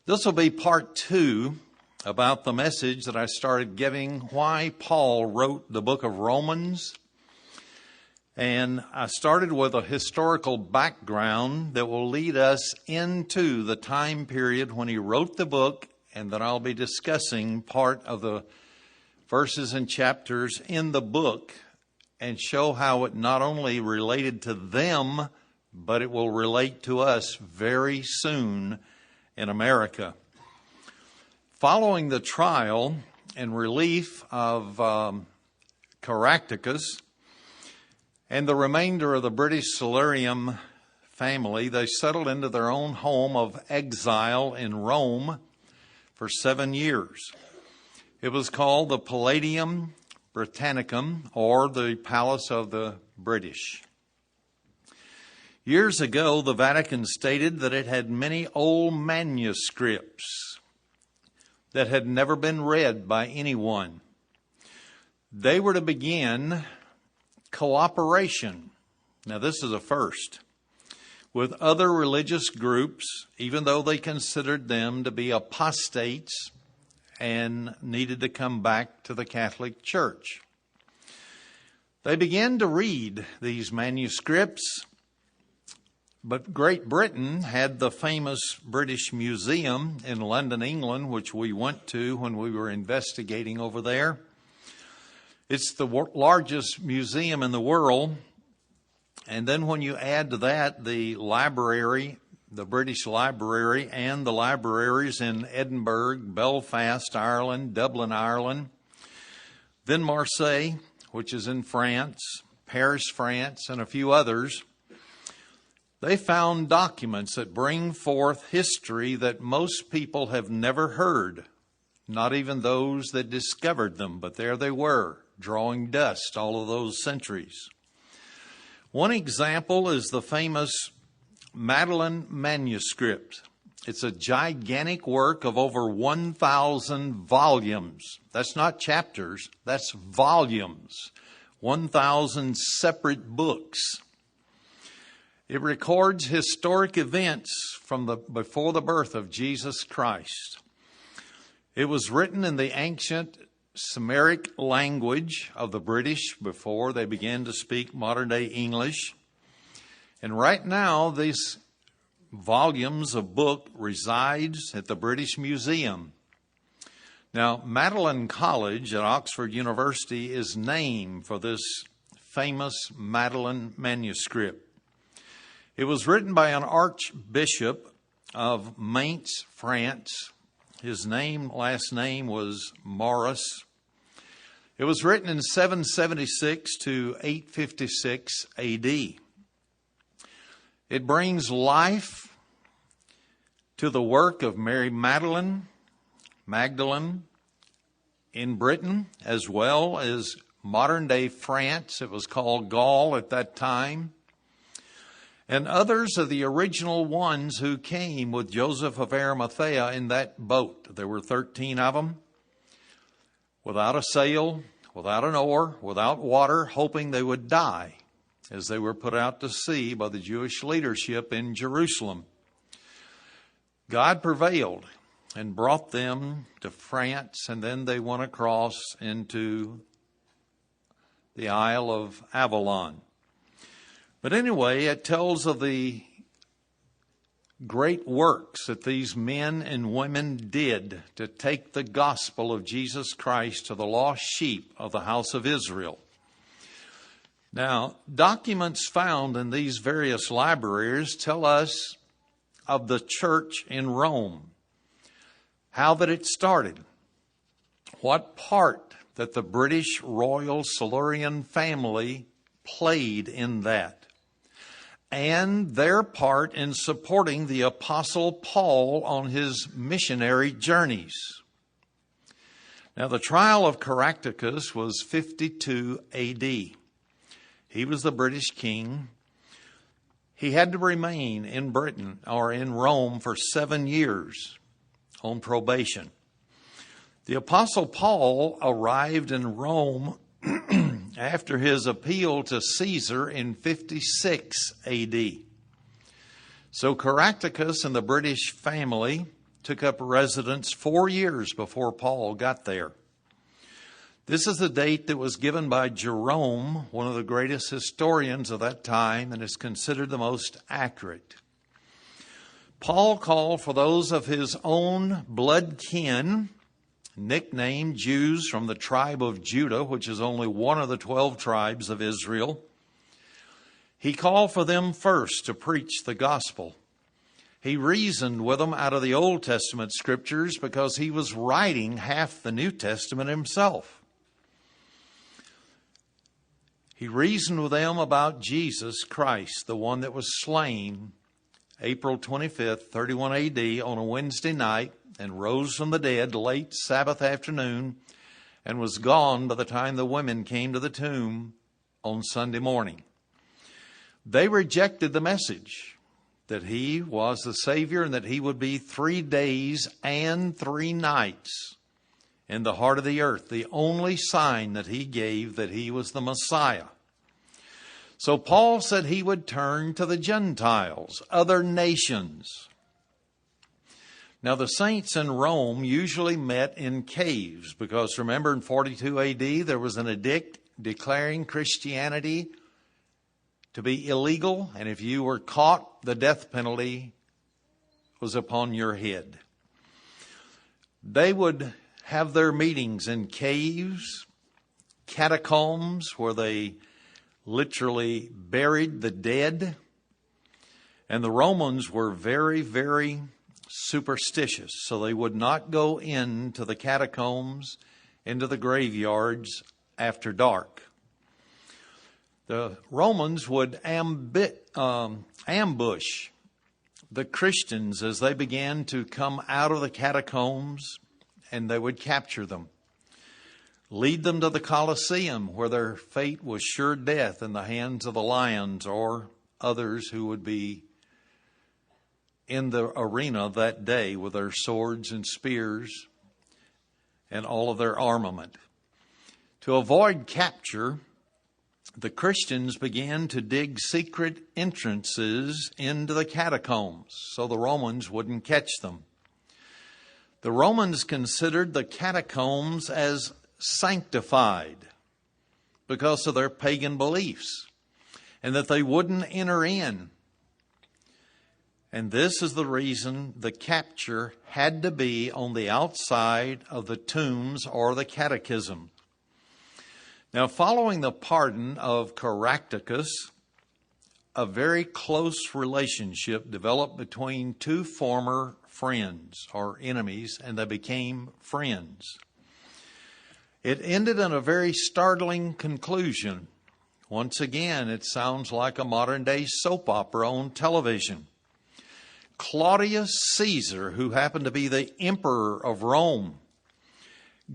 This will be part 2 about the message that I started giving, why Paul wrote the book of Romans. And I started with a historical background that will lead us into the time period when he wrote the book, and that I'll be discussing part of the verses and chapters in the book and show how it not only related to them, but it will relate to us very soon in America. Following the trial and relief of Caractacus and the remainder of the British Silurian family, they settled into their own home of exile in Rome for 7 years. It was called the Palladium Britannicum, or the Palace of the British. Years ago, the Vatican stated that it had many old manuscripts that had never been read by anyone. They were to begin cooperation. Now, this is a first, with other religious groups, even though they considered them to be apostates and needed to come back to the Catholic Church. They began to read these manuscripts, but Great Britain had the famous British Museum in London, England, which we went to when we were investigating over there. It's the largest museum in the world. And then when you add to that the library, the British Library, and the libraries in Edinburgh, Belfast, Ireland, Dublin, Ireland, then Marseille, which is in France, Paris, France, and a few others, they found documents that bring forth history that most people have never heard, not even those that discovered them, but there they were, drawing dust all of those centuries. One example is the famous Magdalen manuscript. It's a gigantic work of over 1,000 volumes. That's not chapters, that's volumes. 1,000 separate books. It records historic events from before the birth of Jesus Christ. It was written in the ancient Semitic language of the British before they began to speak modern-day English. And right now, these volumes of book resides at the British Museum. Now, Magdalen College at Oxford University is named for this famous Magdalen manuscript. It was written by an archbishop of Mainz, France. His last name was Maurice. It was written in 776 to 856 A.D. It brings life to the work of Mary Magdalene in Britain, as well as modern-day France. It was called Gaul at that time. And others of the original ones who came with Joseph of Arimathea in that boat. There were 13 of them, without a sail, without an oar, without water, hoping they would die as they were put out to sea by the Jewish leadership in Jerusalem. God prevailed and brought them to France, and then they went across into the Isle of Avalon. But anyway, it tells of the great works that these men and women did to take the gospel of Jesus Christ to the lost sheep of the house of Israel. Now, documents found in these various libraries tell us of the church in Rome, how that it started, what part that the British Royal Silurian family played in that, and their part in supporting the Apostle Paul on his missionary journeys. Now, the trial of Caractacus was 52 A.D. He was the British king. He had to remain in Britain or in Rome for 7 years on probation. The Apostle Paul arrived in Rome after his appeal to Caesar in 56 A.D. So Caractacus and the British family took up residence 4 years before Paul got there. This is the date that was given by Jerome, one of the greatest historians of that time, and is considered the most accurate. Paul called for those of his own blood kin, nicknamed Jews from the tribe of Judah, which is only one of the 12 tribes of Israel. He called for them first to preach the gospel. He reasoned with them out of the Old Testament scriptures because he was writing half the New Testament himself. He reasoned with them about Jesus Christ, the one that was slain April 25th, 31 AD on a Wednesday night and rose from the dead late Sabbath afternoon and was gone by the time the women came to the tomb on Sunday morning. They rejected the message that he was the Savior and that he would be 3 days and 3 nights in the heart of the earth, the only sign that he gave that he was the Messiah. So Paul said he would turn to the Gentiles, other nations. Now the saints in Rome usually met in caves because remember in 42 AD there was an edict declaring Christianity to be illegal, and if you were caught, the death penalty was upon your head. They would have their meetings in caves, catacombs, where they literally buried the dead. And the Romans were very, very superstitious, so they would not go into the catacombs, into the graveyards after dark. The Romans would ambush the Christians as they began to come out of the catacombs, and they would capture them, lead them to the Colosseum, where their fate was sure death in the hands of the lions or others who would be in the arena that day with their swords and spears and all of their armament. To avoid capture, the Christians began to dig secret entrances into the catacombs so the Romans wouldn't catch them. The Romans considered the catacombs as sanctified because of their pagan beliefs and that they wouldn't enter in. And this is the reason the capture had to be on the outside of the tombs or the catechism. Now, following the pardon of Caractacus, a very close relationship developed between two former friends or enemies, and they became friends. It ended in a very startling conclusion. Once again, it sounds like a modern-day soap opera on television. Claudius Caesar, who happened to be the emperor of Rome,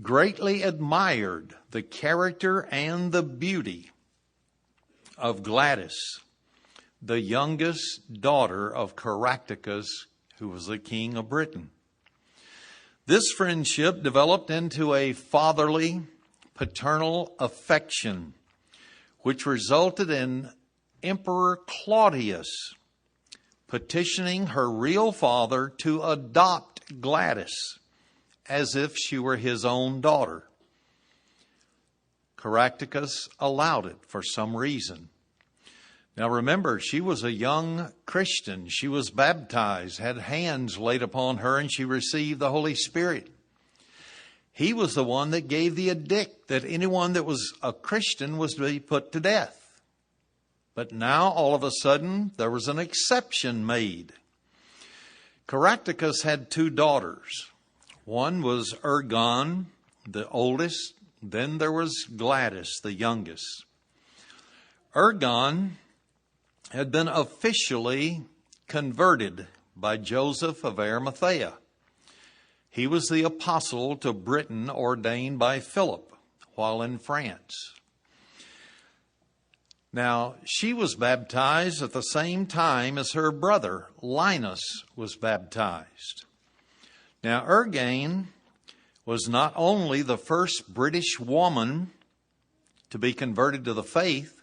greatly admired the character and the beauty of Gladys, the youngest daughter of Caractacus, who was the king of Britain. This friendship developed into a fatherly, paternal affection, which resulted in Emperor Claudius petitioning her real father to adopt Gladys as if she were his own daughter. Caractacus allowed it for some reason. Now remember, she was a young Christian. She was baptized, had hands laid upon her, and she received the Holy Spirit. He was the one that gave the edict that anyone that was a Christian was to be put to death. But now, all of a sudden, there was an exception made. Caractacus had 2 daughters. One was Ergon, the oldest. Then there was Gladys, the youngest. Ergon had been officially converted by Joseph of Arimathea. He was the apostle to Britain ordained by Philip while in France. Now, she was baptized at the same time as her brother, Linus, was baptized. Now, Ergon was not only the first British woman to be converted to the faith,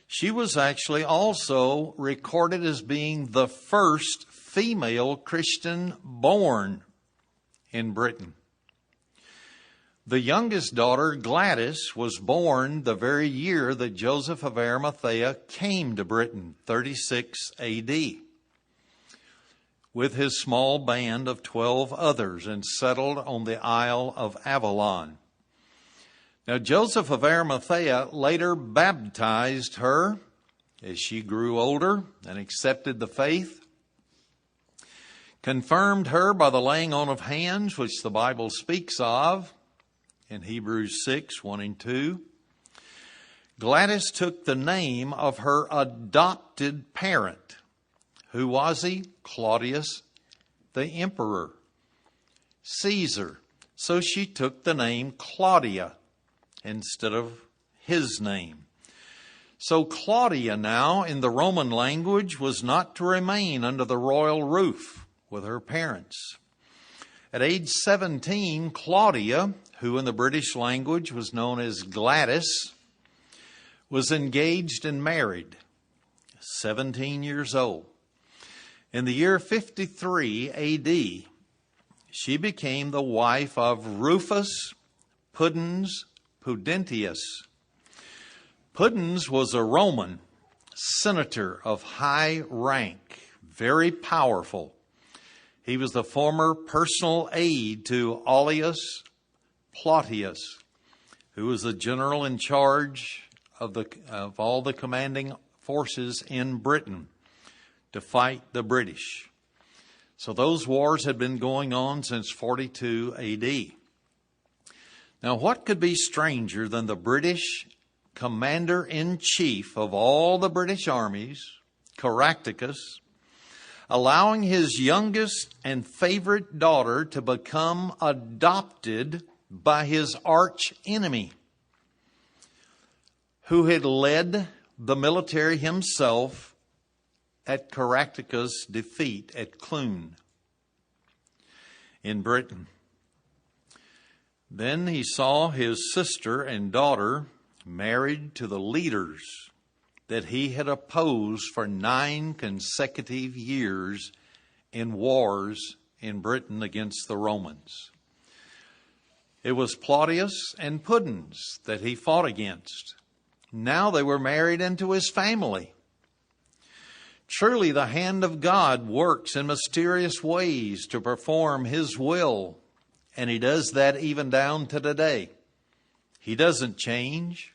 she was actually also recorded as being the first female Christian born in Britain. The youngest daughter, Gladys, was born the very year that Joseph of Arimathea came to Britain, 36 A.D., with his small band of 12 others, and settled on the Isle of Avalon. Now, Joseph of Arimathea later baptized her as she grew older and accepted the faith, confirmed her by the laying on of hands, which the Bible speaks of in Hebrews 6, 1 and 2. Gladys took the name of her adopted parent. Who was he? Claudius, the emperor, Caesar. So she took the name Claudia instead of his name. So Claudia now, in the Roman language, was not to remain under the royal roof with her parents. At age 17, Claudia, who in the British language was known as Gladys, was engaged and married, 17 years old. In the year 53 A.D., she became the wife of Rufus Pudens Pudentius. Pudens was a Roman senator of high rank, very powerful. He was the former personal aide to Aulus Plautius, who was the general in charge of all the commanding forces in Britain to fight the British. So those wars had been going on since 42 A.D. Now, what could be stranger than the British commander-in-chief of all the British armies, Caractacus, allowing his youngest and favorite daughter to become adopted by his arch enemy, who had led the military himself at Caractacus' defeat at Clun in Britain. Then he saw his sister and daughter married to the leaders that he had opposed for 9 consecutive years in wars in Britain against the Romans. It was Plautius and Pudens that he fought against. Now they were married into his family. Truly, the hand of God works in mysterious ways to perform his will, and he does that even down to today. He doesn't change.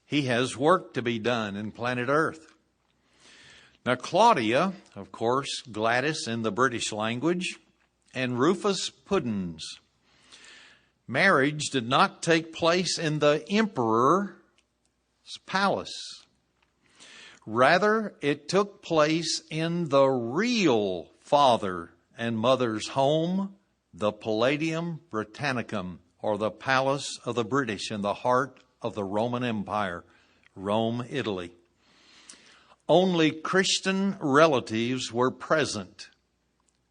He has work to be done in planet Earth. Now, Claudia, of course, Gladys in the British language, and Rufus Pudens. Marriage did not take place in the emperor's palace. Rather, it took place in the real father and mother's home, the Palladium Britannicum, or the Palace of the British in the heart of the Roman Empire, Rome, Italy. Only Christian relatives were present.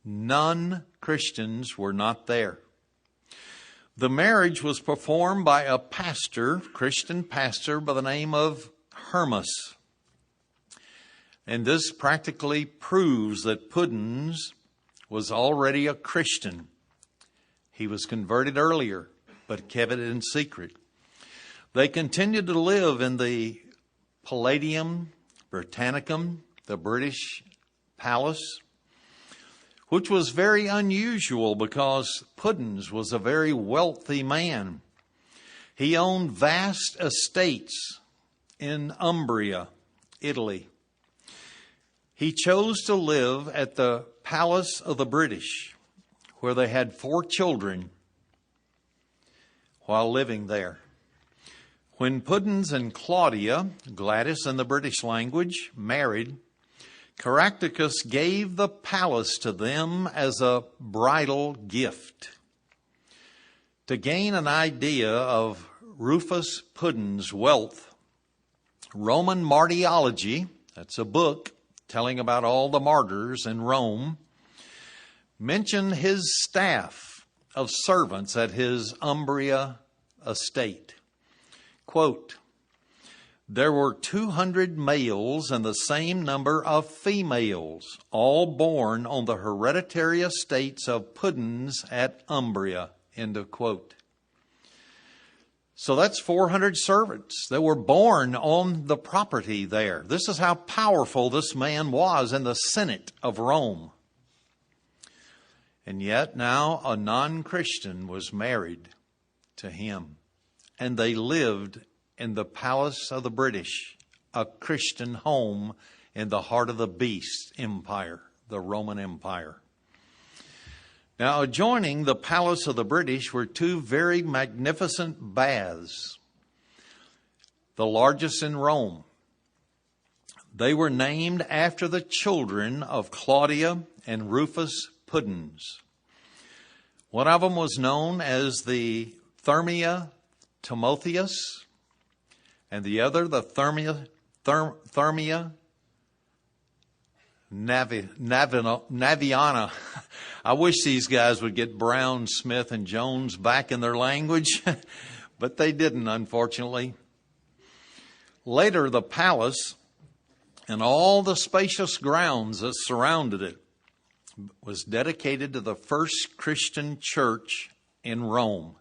Non-Christians were not there. The marriage was performed by a pastor, Christian pastor by the name of Hermas. And this practically proves that Pudens was already a Christian. He was converted earlier, but kept it in secret. They continued to live in the Palladium Britannicum, the British palace, which was very unusual because Pudens was a very wealthy man. He owned vast estates in Umbria, Italy. He chose to live at the Palace of the British, where they had 4 children while living there. When Pudens and Claudia, Gladys in the British language, married, Caractacus gave the palace to them as a bridal gift. To gain an idea of Rufus Pudens' wealth, Roman Martyrology, that's a book telling about all the martyrs in Rome, mention his staff of servants at his Umbria estate. Quote, there were 200 males and the same number of females, all born on the hereditary estates of Puddens at Umbria. End of quote. So that's 400 servants that were born on the property there. This is how powerful this man was in the Senate of Rome. And yet now a non-Christian was married to him. And they lived in the palace of the British, a Christian home in the heart of the beast empire, the Roman Empire. Now, adjoining the palace of the British were two very magnificent baths, the largest in Rome. They were named after the children of Claudia and Rufus Puddens. One of them was known as the Thermia Timotheus, and the other the Thermia Naviana. I wish these guys would get Brown, Smith, and Jones back in their language, but they didn't, unfortunately. Later, the palace and all the spacious grounds that surrounded it was dedicated to the first Christian church in Rome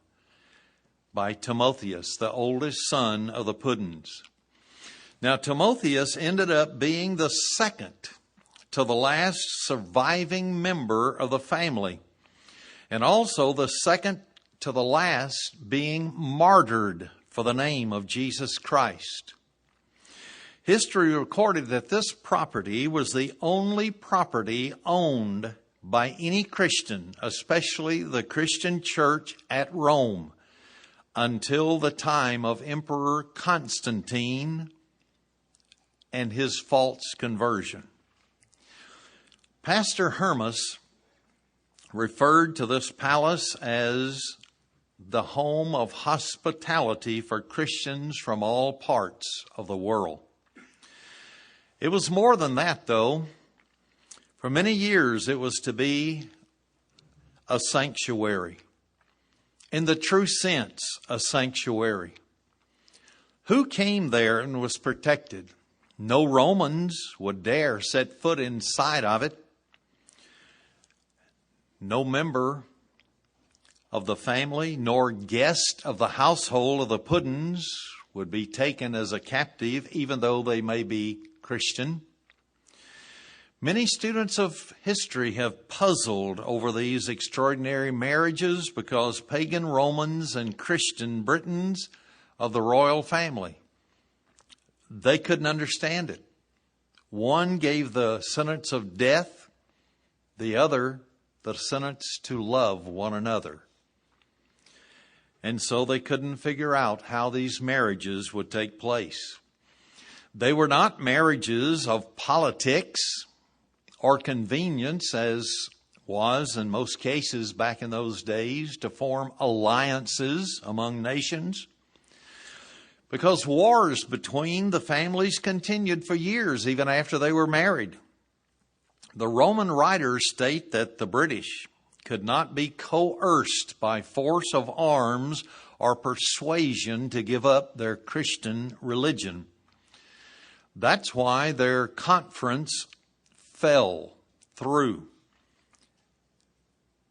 by Timotheus, the oldest son of the Puddens. Now, Timotheus ended up being the second to the last surviving member of the family, and also the second to the last being martyred for the name of Jesus Christ. History recorded that this property was the only property owned by any Christian, especially the Christian church at Rome, until the time of Emperor Constantine and his false conversion. Pastor Hermas referred to this palace as the home of hospitality for Christians from all parts of the world. It was more than that, though. For many years, it was to be a sanctuary. In the true sense, a sanctuary. Who came there and was protected? No Romans would dare set foot inside of it. No member of the family nor guest of the household of the Puddens would be taken as a captive, even though they may be Christian. Many students of history have puzzled over these extraordinary marriages because pagan Romans and Christian Britons of the royal family, they couldn't understand it. One gave the sentence of death, the other the sentence to love one another. And so they couldn't figure out how these marriages would take place. They were not marriages of politics or convenience, as was in most cases back in those days, to form alliances among nations. Because wars between the families continued for years, even after they were married. The Roman writers state that the British could not be coerced by force of arms or persuasion to give up their Christian religion. That's why their conference fell through,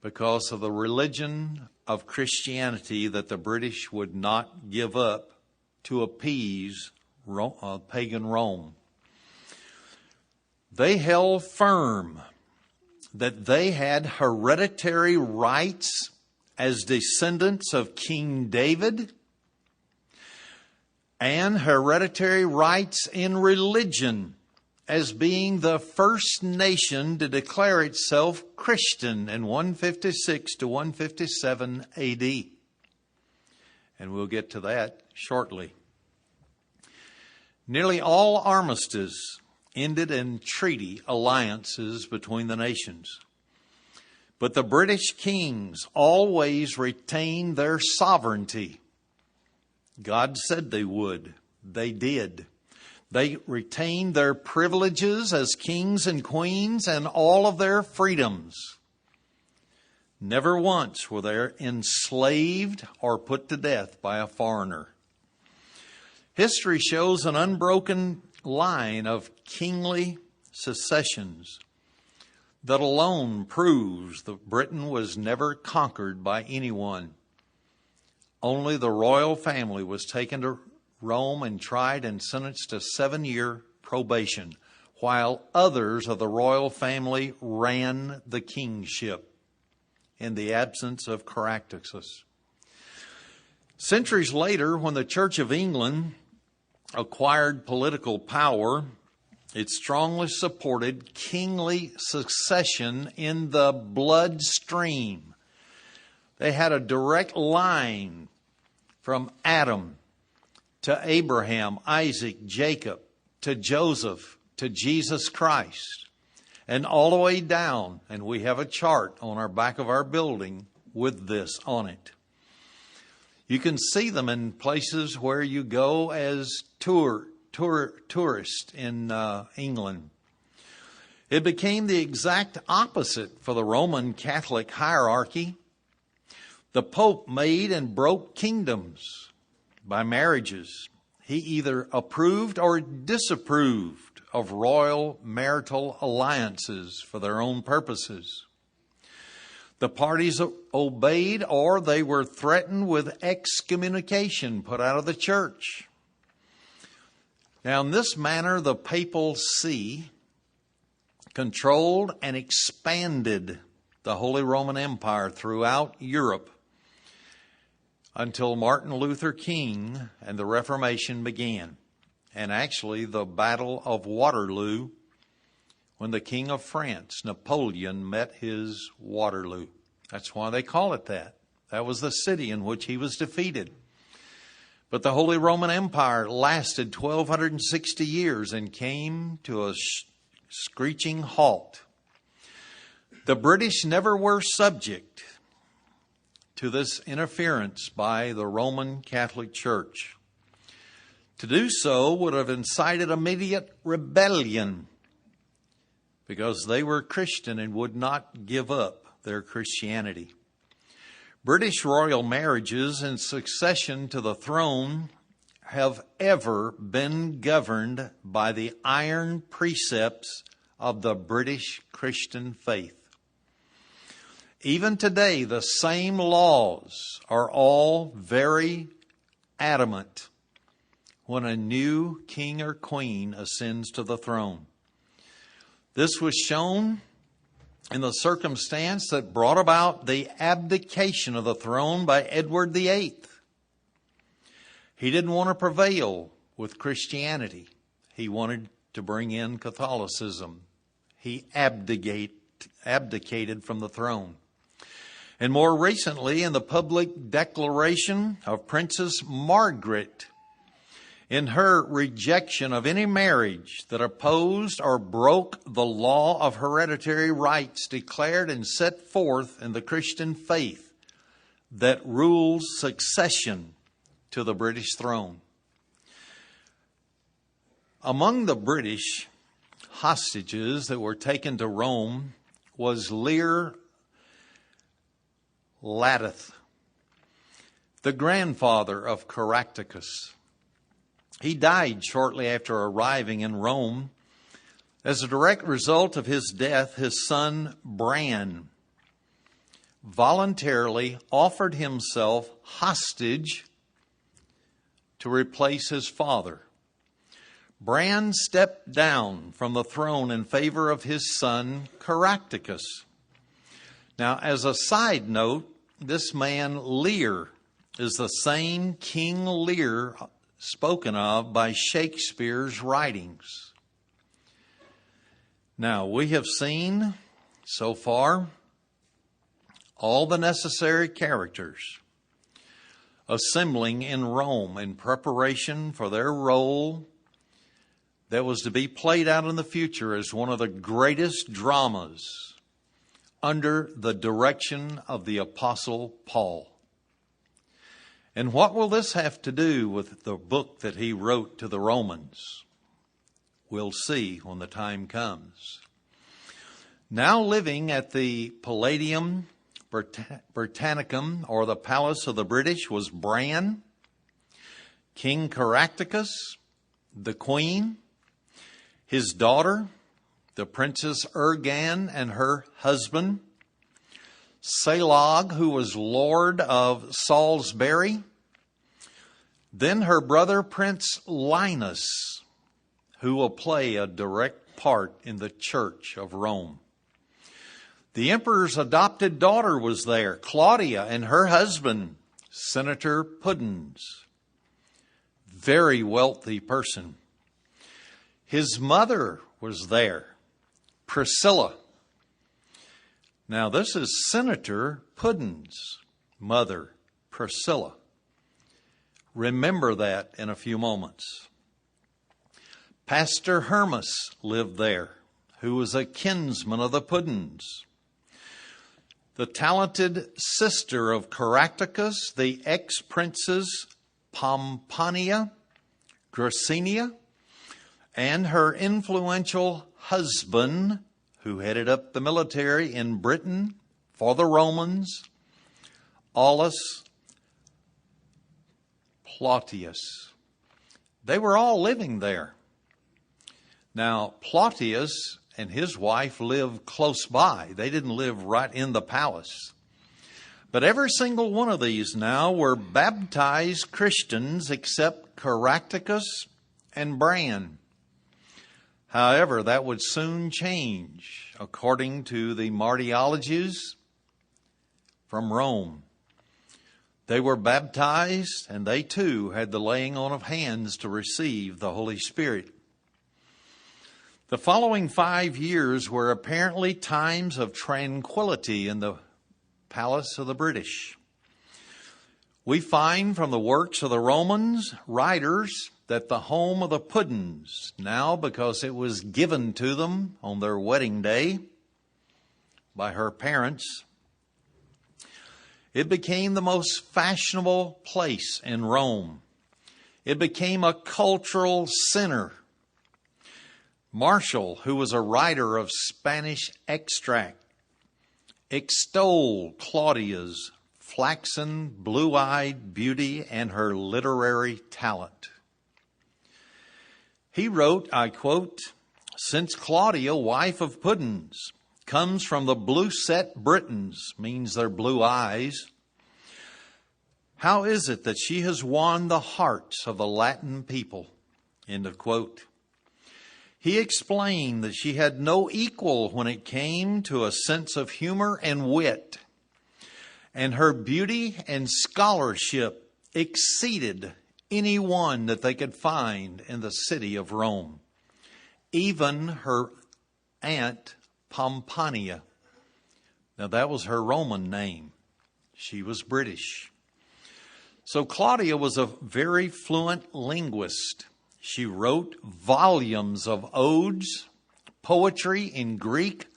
because of the religion of Christianity that the British would not give up to appease pagan Rome. They held firm that they had hereditary rights as descendants of King David and hereditary rights in religion as being the first nation to declare itself Christian in 156 to 157 AD. And we'll get to that shortly. Nearly all armistices ended in treaty alliances between the nations. But the British kings always retained their sovereignty. God said they would. They did. They retained their privileges as kings and queens and all of their freedoms. Never once were they enslaved or put to death by a foreigner. History shows an unbroken line of kingly successions that alone proves that Britain was never conquered by anyone. Only the royal family was taken to Rome and tried and sentenced to 7-year probation, while others of the royal family ran the kingship in the absence of Caractacus. Centuries later, when the Church of England acquired political power, it strongly supported kingly succession in the bloodstream. They had a direct line from Adam to Abraham, Isaac, Jacob, to Joseph, to Jesus Christ, and all the way down. And we have a chart on our back of our building with this on it. You can see them in places where you go as tourists in England. It became the exact opposite for the Roman Catholic hierarchy. The Pope made and broke kingdoms by marriages. He either approved or disapproved of royal marital alliances for their own purposes. The parties obeyed, or they were threatened with excommunication, put out of the church. Now, in this manner, the papal see controlled and expanded the Holy Roman Empire throughout Europe until Martin Luther King and the Reformation began. And actually, the Battle of Waterloo, when the King of France, Napoleon, met his Waterloo. That's why they call it that. That was the city in which he was defeated. But the Holy Roman Empire lasted 1,260 years and came to a screeching halt. The British never were subject to this interference by the Roman Catholic Church. To do so would have incited immediate rebellion, because they were Christian and would not give up their Christianity. British royal marriages and succession to the throne have ever been governed by the iron precepts of the British Christian faith. Even today, the same laws are all very adamant when a new king or queen ascends to the throne. This was shown in the circumstance that brought about the abdication of the throne by Edward VIII. He didn't want to prevail with Christianity. He wanted to bring in Catholicism. He abdicated from the throne. And more recently, in the public declaration of Princess Margaret, in her rejection of any marriage that opposed or broke the law of hereditary rights declared and set forth in the Christian faith that rules succession to the British throne. Among the British hostages that were taken to Rome was Lear Latith, the grandfather of Caractacus. He died shortly after arriving in Rome. As a direct result of his death, his son Bran voluntarily offered himself hostage to replace his father. Bran stepped down from the throne in favor of his son Caractacus. Now, as a side note, this man Lear is the same King Lear spoken of by Shakespeare's writings. Now, we have seen so far all the necessary characters assembling in Rome in preparation for their role that was to be played out in the future as one of the greatest dramas under the direction of the Apostle Paul. And what will this have to do with the book that he wrote to the Romans? We'll see when the time comes. Now living at the Palladium Britannicum, or the Palace of the British, was Bran. King Caractacus, the queen, his daughter, the Princess Urgan and her husband, Salog, who was Lord of Salisbury, then her brother Prince Linus, who will play a direct part in the Church of Rome. The emperor's adopted daughter was there, Claudia, and her husband, Senator Pudens. Very wealthy person. His mother was there, Priscilla. Now, this is Senator Pudens' mother, Priscilla. Remember that in a few moments. Pastor Hermas lived there, who was a kinsman of the Pudens. The talented sister of Caractacus, the ex-princes Pompania, Gracinia, and her influential husband, who headed up the military in Britain for the Romans, Aulus Plautius. They were all living there. Now, Plautius and his wife lived close by. They didn't live right in the palace. But every single one of these now were baptized Christians except Caractacus and Bran. However, that would soon change according to the martyrologies from Rome. They were baptized, and they too had the laying on of hands to receive the Holy Spirit. The following 5 years were apparently times of tranquility in the palace of the British. We find from the works of the Romans writers that the home of the Pudens, now because it was given to them on their wedding day by her parents, it became the most fashionable place in Rome. It became a cultural center. Martial, who was a writer of Spanish extract, extolled Claudia's flaxen, blue-eyed beauty and her literary talent. He wrote, I quote, "Since Claudia, wife of Pudens, comes from the blue-set Britons," means their blue eyes, "how is it that she has won the hearts of the Latin people?" End of quote. He explained that she had no equal when it came to a sense of humor and wit, and her beauty and scholarship exceeded any one that they could find in the city of Rome, even her aunt Pompania. Now, that was her Roman name. She was British. So Claudia was a very fluent linguist. She wrote volumes of odes, poetry in Greek,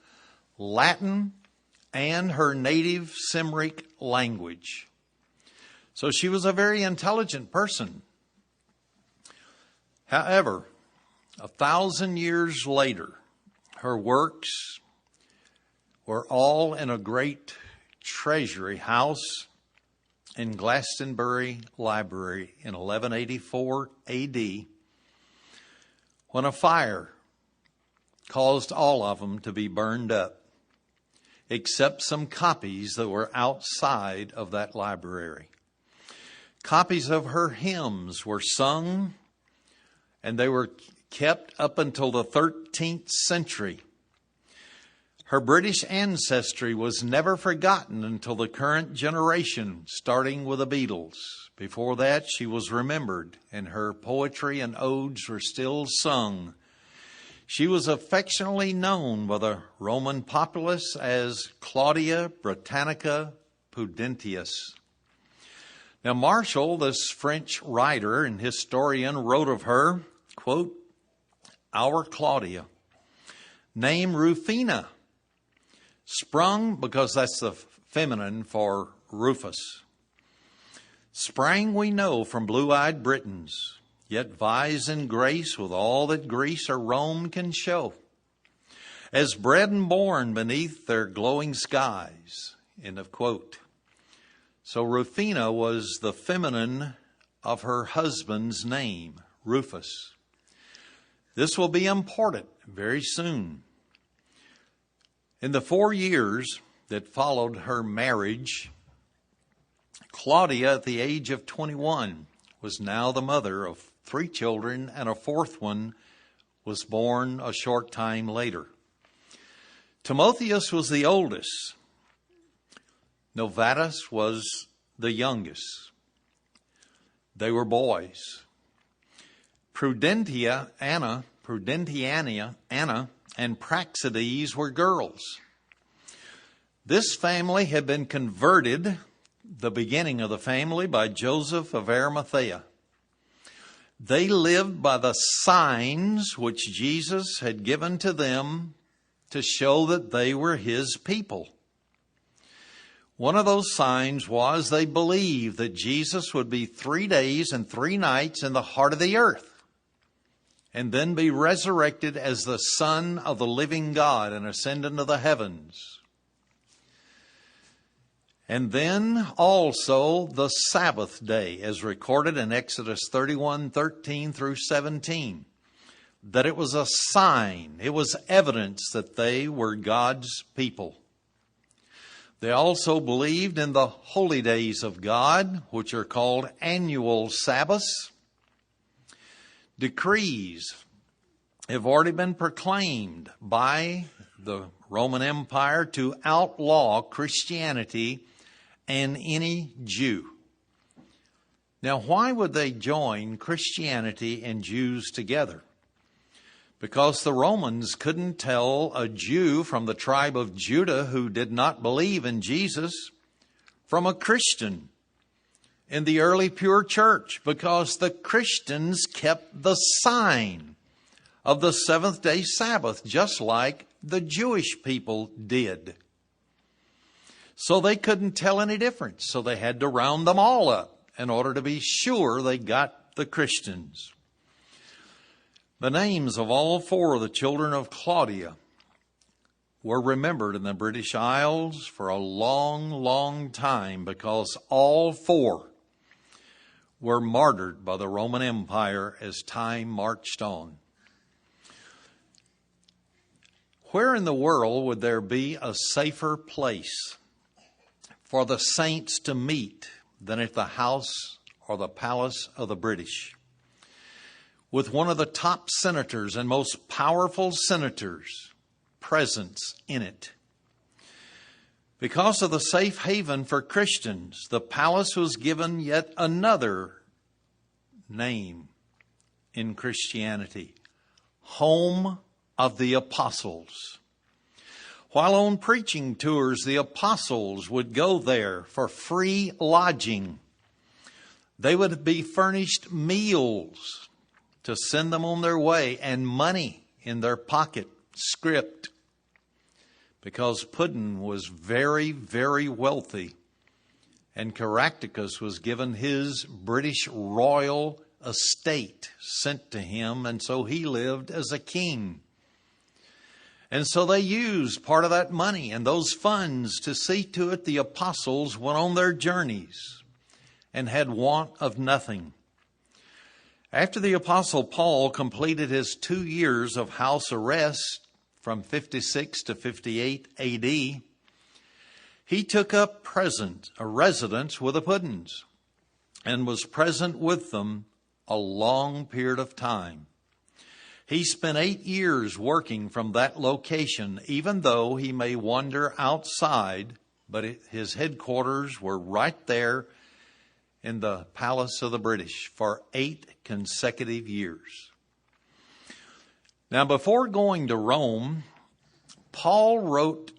Latin, and her native Cymric language. So she was a very intelligent person. However, 1,000 years later, her works were all in a great treasury house in Glastonbury Library in 1184 AD, when a fire caused all of them to be burned up, except some copies that were outside of that library. Copies of her hymns were sung, and they were kept up until the 13th century. Her British ancestry was never forgotten until the current generation, starting with the Beatles. Before that, she was remembered, and her poetry and odes were still sung. She was affectionately known by the Roman populace as Claudia Britannica Pudentius. Now, Martial, this French writer and historian, wrote of her, quote, "Our Claudia, name Rufina, sprung," because that's the feminine for Rufus, "sprang, we know, from blue-eyed Britons, yet vies in grace with all that Greece or Rome can show, as bred and born beneath their glowing skies." End of quote. So Rufina was the feminine of her husband's name, Rufus. This will be important very soon. In the 4 years that followed her marriage, Claudia, at the age of 21, was now the mother of 3 children, and a 4th one was born a short time later. Timotheus was the oldest. Novatus was the youngest. They were boys. Prudentiana, Anna, and Praxedes were girls. This family had been converted, the beginning of the family, by Joseph of Arimathea. They lived by the signs which Jesus had given to them to show that they were his people. One of those signs was they believed that Jesus would be 3 days and 3 nights in the heart of the earth, and then be resurrected as the Son of the living God and ascend into the heavens. And then also the Sabbath day, as recorded in Exodus 31:13 through 17, that it was a sign, it was evidence that they were God's people. They also believed in the holy days of God, which are called annual Sabbaths. Decrees have already been proclaimed by the Roman Empire to outlaw Christianity and any Jew. Now, why would they join Christianity and Jews together? Because the Romans couldn't tell a Jew from the tribe of Judah who did not believe in Jesus from a Christian in the early pure church, because the Christians kept the sign of the seventh-day Sabbath, just like the Jewish people did. So they couldn't tell any difference, so they had to round them all up in order to be sure they got the Christians. The names of all 4 of the children of Claudia were remembered in the British Isles for a long, long time, because all 4 were martyred by the Roman Empire as time marched on. Where in the world would there be a safer place for the saints to meet than at the house or the palace of the British, with one of the top senators and most powerful senators' presence in it? Because of the safe haven for Christians, the palace was given yet another name in Christianity: Home of the Apostles. While on preaching tours, the apostles would go there for free lodging. They would be furnished meals to send them on their way, and money in their pocket, script, because Puddin was very, very wealthy, and Caractacus was given his British royal estate sent to him, and so he lived as a king. And so they used part of that money and those funds to see to it the apostles went on their journeys and had want of nothing. After the Apostle Paul completed his 2 years of house arrest from 56 to 58 AD, he took up a residence with the Puddins and was present with them a long period of time. He spent 8 years working from that location, even though he may wander outside, but his headquarters were right there in the palace of the British for 8 consecutive years. Now, before going to Rome, Paul wrote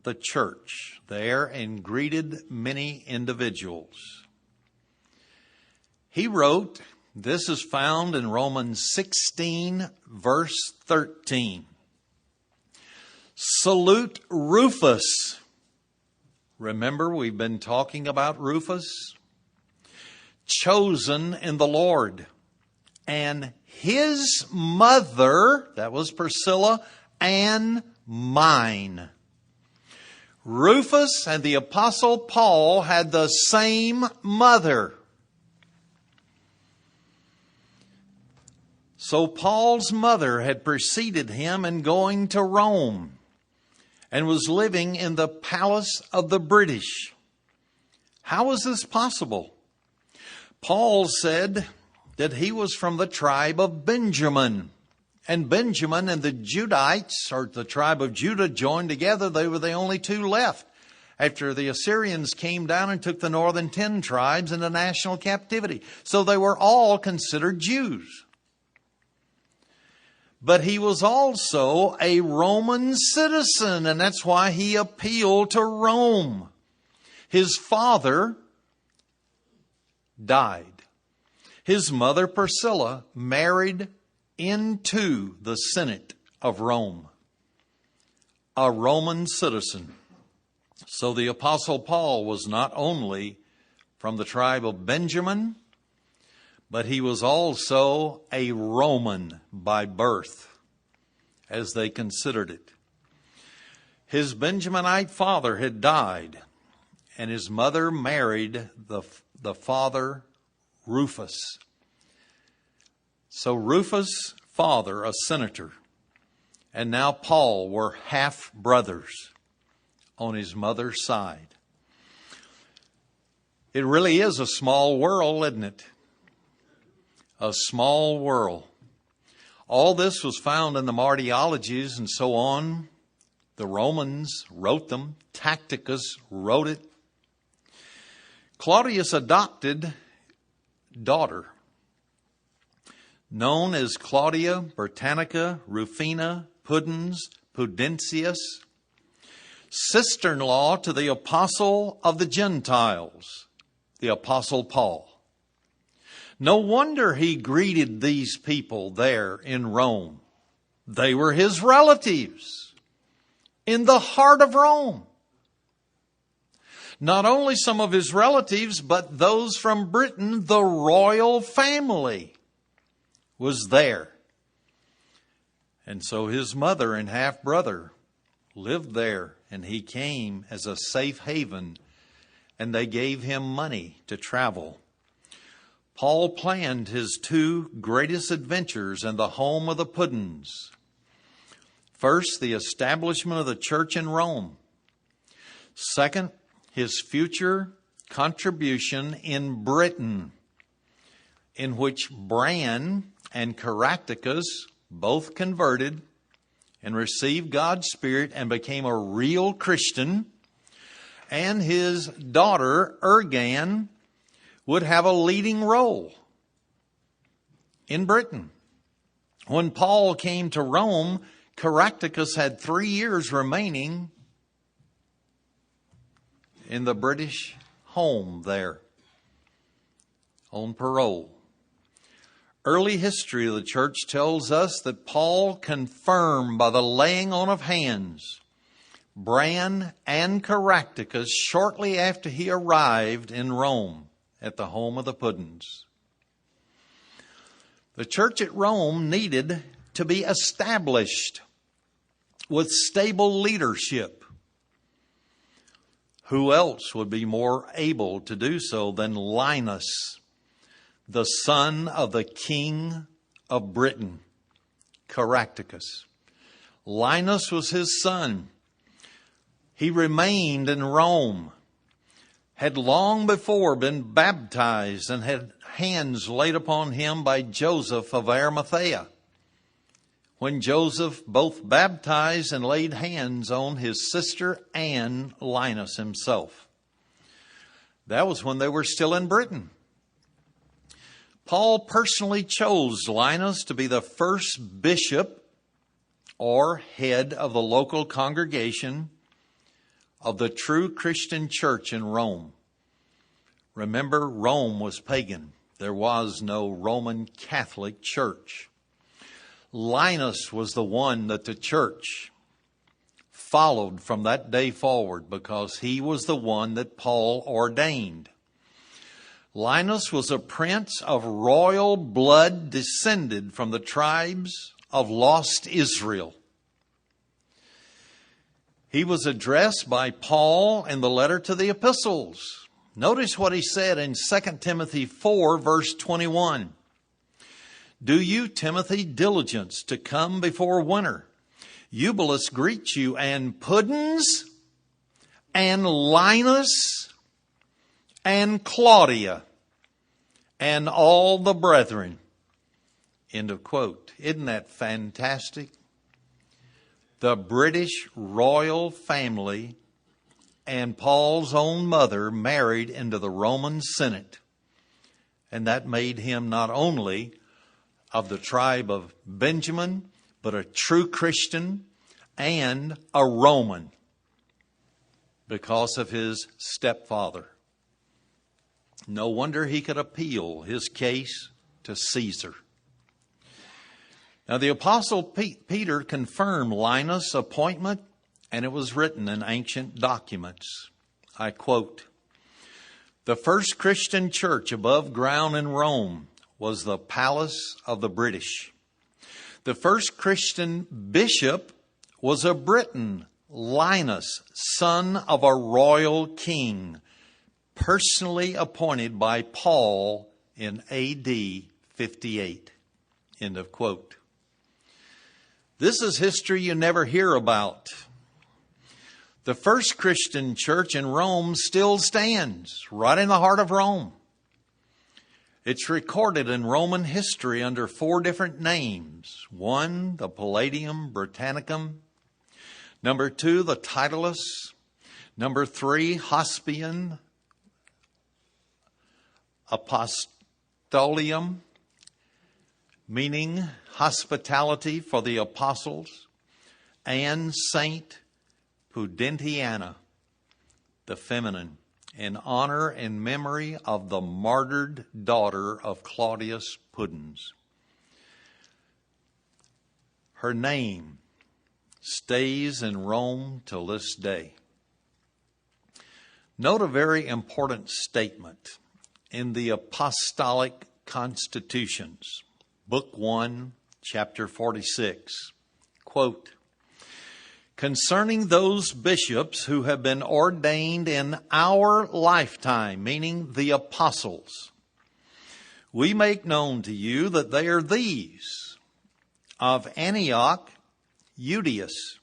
the church there and greeted many individuals. He wrote, this is found in Romans 16, verse 13. Salute Rufus. Remember, we've been talking about Rufus, chosen in the Lord, and his mother, that was Priscilla, and mine. Rufus and the Apostle Paul had the same mother. So Paul's mother had preceded him in going to Rome and was living in the palace of the British. How is this possible? Paul said that he was from the tribe of Benjamin. And Benjamin and the Judites, or the tribe of Judah, joined together. They were the only two left after the Assyrians came down and took the northern 10 tribes into national captivity. So they were all considered Jews. But he was also a Roman citizen, and that's why he appealed to Rome. His father died. His mother Priscilla married into the Senate of Rome, a Roman citizen. So the Apostle Paul was not only from the tribe of Benjamin, but he was also a Roman by birth, as they considered it. His Benjaminite father had died, and his mother married the father Rufus. So Rufus' father, a senator, and now Paul were half brothers on his mother's side. It really is a small world, isn't it? A small world. All this was found in the martyrologies and so on. The Romans wrote them. Tacitus wrote it. Claudius' adopted daughter, known as Claudia Britannica Rufina Pudens Pudentius, sister-in-law to the apostle of the Gentiles, the Apostle Paul. No wonder he greeted these people there in Rome. They were his relatives in the heart of Rome. Not only some of his relatives, but those from Britain, the royal family was there. And so his mother and half-brother lived there, and he came as a safe haven, and they gave him money to travel. Paul planned his two greatest adventures in the home of the Pudens. First, the establishment of the church in Rome. Second, his future contribution in Britain, in which Bran and Caractacus both converted and received God's Spirit and became a real Christian, and his daughter Urgan would have a leading role in Britain. When Paul came to Rome, Caractacus had 3 years remaining in the British home there on parole. Early history of the church tells us that Paul confirmed by the laying on of hands Bran and Caractacus shortly after he arrived in Rome at the home of the Pudens. The church at Rome needed to be established with stable leadership. Who else would be more able to do so than Linus, the son of the king of Britain, Caractacus? Linus was his son. He remained in Rome, had long before been baptized, and had hands laid upon him by Joseph of Arimathea. When Joseph both baptized and laid hands on his sister and Linus himself. That was when they were still in Britain. Paul personally chose Linus to be the first bishop or head of the local congregation of the true Christian church in Rome. Remember, Rome was pagan. There was no Roman Catholic church. Linus was the one that the church followed from that day forward because he was the one that Paul ordained. Linus was a prince of royal blood descended from the tribes of lost Israel. He was addressed by Paul in the letter to the epistles. Notice what he said in 2 Timothy 4, verse 21. Do you, Timothy, diligence to come before winter. Eubulus greets you, and Pudens, and Linus, and Claudia, and all the brethren. End of quote. Isn't that fantastic? The British royal family and Paul's own mother married into the Roman Senate. And that made him not only of the tribe of Benjamin, but a true Christian and a Roman because of his stepfather. No wonder he could appeal his case to Caesar. Now, the Apostle Peter confirmed Linus' appointment, and it was written in ancient documents. I quote, "The first Christian church above ground in Rome was the palace of the British. The first Christian bishop was a Briton, Linus, son of a royal king, personally appointed by Paul in AD 58. End of quote. This is history you never hear about. The first Christian church in Rome still stands right in the heart of Rome. It's recorded in Roman history under 4 different names. 1, the Palladium Britannicum. Number 2, the Titulus. Number 3, Hospian Apostolium, meaning hospitality for the apostles, and Saint Pudentiana, the feminine, in honor and memory of the martyred daughter of Claudius Pudens. Her name stays in Rome till this day. Note a very important statement in the Apostolic Constitutions, Book 1, Chapter 46. Quote, "Concerning those bishops who have been ordained in our lifetime," meaning the apostles, "we make known to you that they are these: of Antioch, Euodias,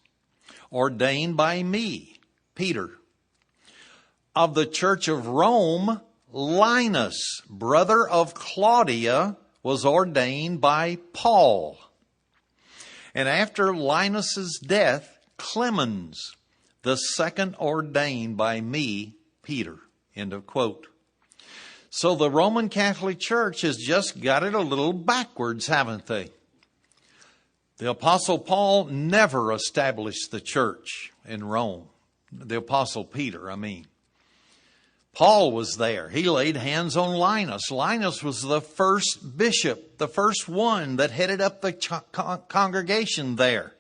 ordained by me, Peter. Of the church of Rome, Linus, brother of Claudia, was ordained by Paul. And after Linus's death, Clemens, the second ordained by me, Peter." End of quote. So the Roman Catholic Church has just got it a little backwards, haven't they? The Apostle Paul never established the church in Rome. The Apostle Peter, I mean. Paul was there. He laid hands on Linus. Linus was the first bishop, the first one that headed up the congregation there.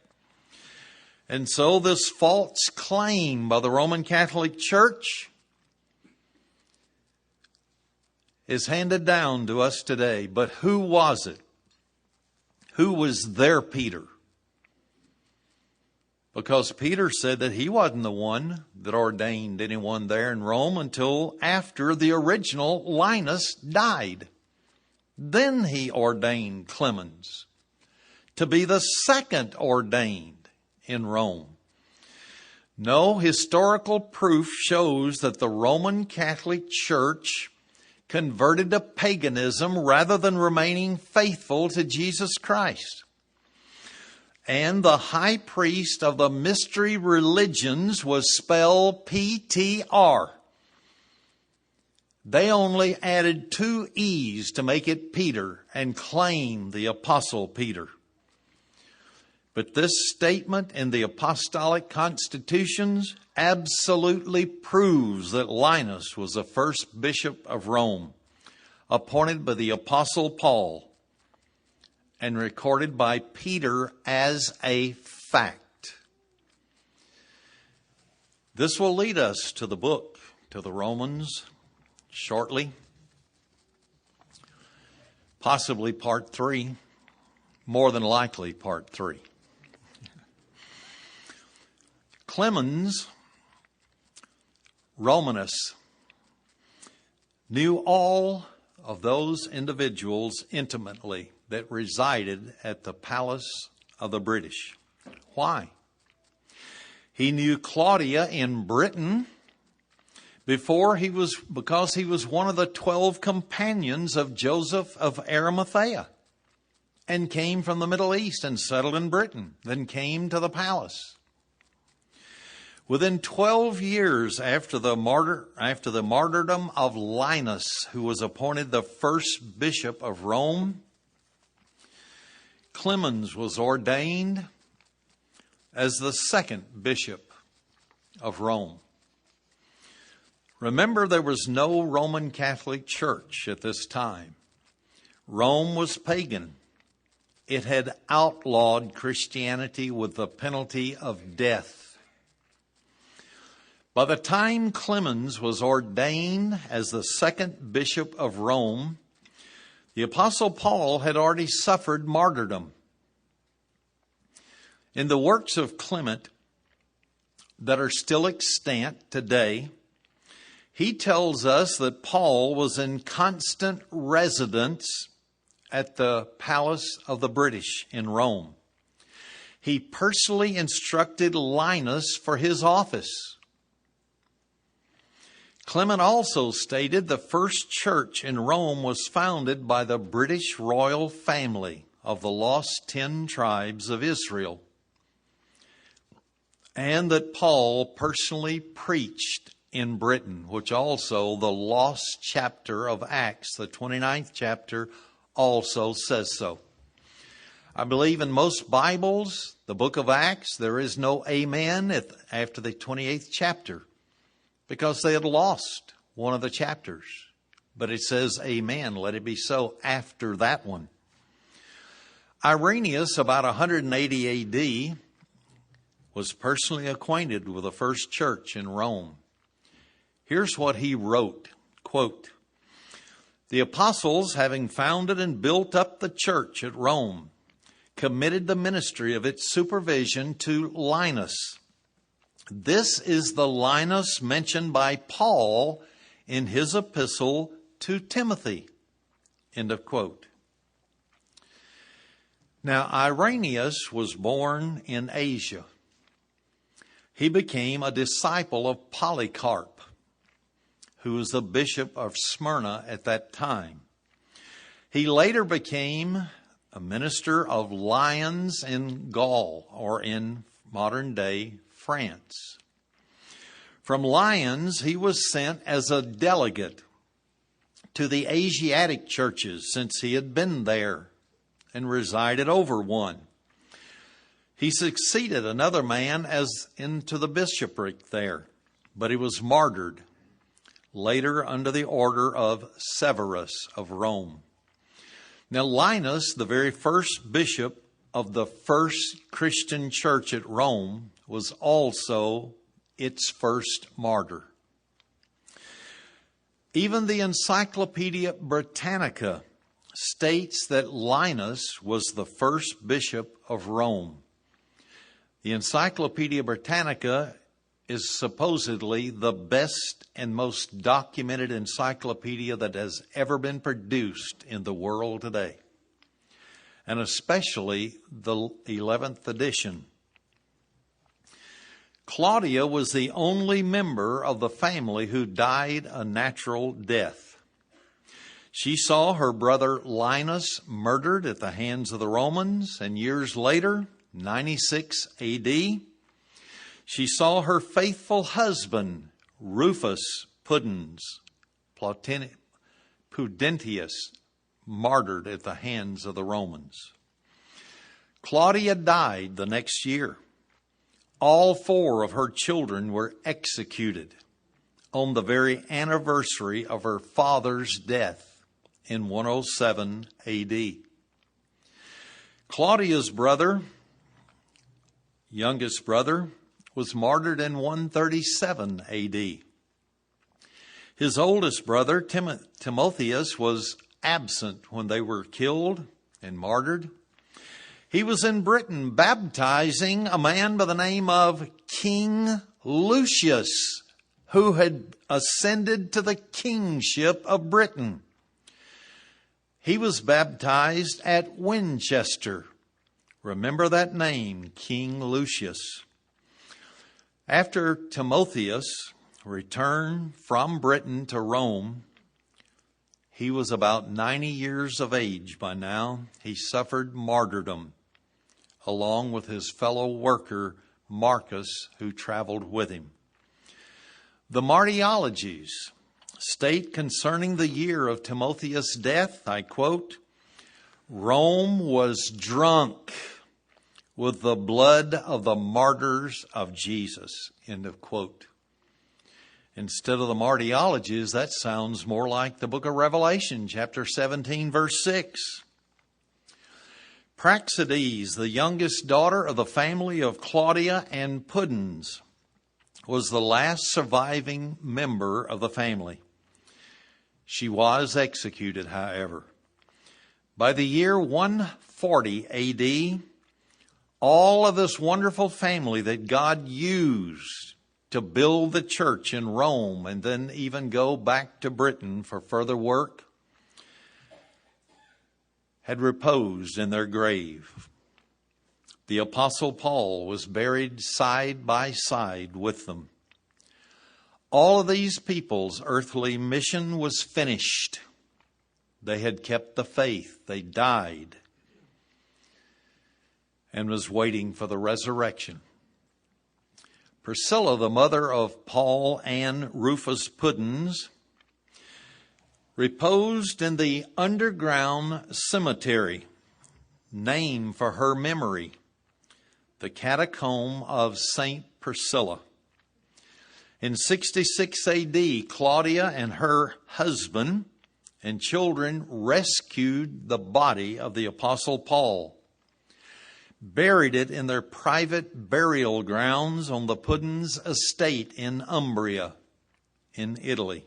And so this false claim by the Roman Catholic Church is handed down to us today. But who was it? Who was their Peter? Because Peter said that he wasn't the one that ordained anyone there in Rome until after the original Linus died. Then he ordained Clemens to be the second ordained in Rome. No historical proof shows that the Roman Catholic Church converted to paganism rather than remaining faithful to Jesus Christ. And the high priest of the mystery religions was spelled PTR. They only added 2 E's to make it Peter and claim the Apostle Peter. But this statement in the Apostolic Constitutions absolutely proves that Linus was the first bishop of Rome, appointed by the Apostle Paul, and recorded by Peter as a fact. This will lead us to the book, to the Romans, shortly. Possibly part 3, more than likely part 3. Clemens Romanus knew all of those individuals intimately that resided at the palace of the British. Why? He knew Claudia in Britain because he was one of the 12 companions of Joseph of Arimathea, and came from the Middle East and settled in Britain, then came to the palace. Within 12 years after the martyrdom of Linus, who was appointed the first bishop of Rome, Clemens was ordained as the second bishop of Rome. Remember, there was no Roman Catholic Church at this time. Rome was pagan. It had outlawed Christianity with the penalty of death. By the time Clemens was ordained as the second bishop of Rome, the Apostle Paul had already suffered martyrdom. In the works of Clement that are still extant today, he tells us that Paul was in constant residence at the palace of the British in Rome. He personally instructed Linus for his office. Clement also stated the first church in Rome was founded by the British royal family of the lost 10 tribes of Israel, and that Paul personally preached in Britain, which also the lost chapter of Acts, the 29th chapter, also says so. I believe in most Bibles, the book of Acts, there is no amen after the 28th chapter, because they had lost one of the chapters. But it says amen, let it be so, after that one. Irenaeus, about 180 A.D., was personally acquainted with the first church in Rome. Here's what he wrote, quote, "The apostles, having founded and built up the church at Rome, committed the ministry of its supervision to Linus. This is the Linus mentioned by Paul in his epistle to Timothy." End of quote. Now, Irenaeus was born in Asia. He became a disciple of Polycarp, who was the bishop of Smyrna at that time. He later became a minister of Lyons in Gaul, or in modern-day France. From Lyons, he was sent as a delegate to the Asiatic churches, since he had been there and resided over one. He succeeded another man as into the bishopric there, but he was martyred later under the order of Severus of Rome. Now, Linus, the very first bishop of the first Christian church at Rome, was also its first martyr. Even the Encyclopedia Britannica states that Linus was the first bishop of Rome. The Encyclopedia Britannica is supposedly the best and most documented encyclopedia that has ever been produced in the world today, and especially the 11th edition. Claudia was the only member of the family who died a natural death. She saw her brother Linus murdered at the hands of the Romans, and years later, 96 A.D., she saw her faithful husband, Rufus Pudentius, martyred at the hands of the Romans. Claudia died the next year. All 4 of her children were executed on the very anniversary of her father's death in 107 A.D. Claudia's youngest brother, was martyred in 137 A.D. His oldest brother, Timotheus, was absent when they were killed and martyred. He was in Britain baptizing a man by the name of King Lucius, who had ascended to the kingship of Britain. He was baptized at Winchester. Remember that name, King Lucius. After Timotheus returned from Britain to Rome, he was about 90 years of age by now. He suffered martyrdom along with his fellow worker Marcus, who traveled with him. The martyrologies state concerning the year of Timotheus' death, I quote, "Rome was drunk with the blood of the martyrs of Jesus," end of quote. Instead of the martyrologies, that sounds more like the book of Revelation, chapter 17, verse 6. Praxedes, the youngest daughter of the family of Claudia and Pudens, was the last surviving member of the family. She was executed, however. By the year 140 AD, all of this wonderful family that God used to build the church in Rome and then even go back to Britain for further work had reposed in their grave. The Apostle Paul was buried side by side with them. All of these people's earthly mission was finished. They had kept the faith. They died and was waiting for the resurrection. Priscilla, the mother of Paul and Rufus Pudens, reposed in the underground cemetery named for her memory, the Catacomb of St. Priscilla. In 66 AD, Claudia and her husband and children rescued the body of the Apostle Paul, buried it in their private burial grounds on the Pudens estate in Umbria, in Italy.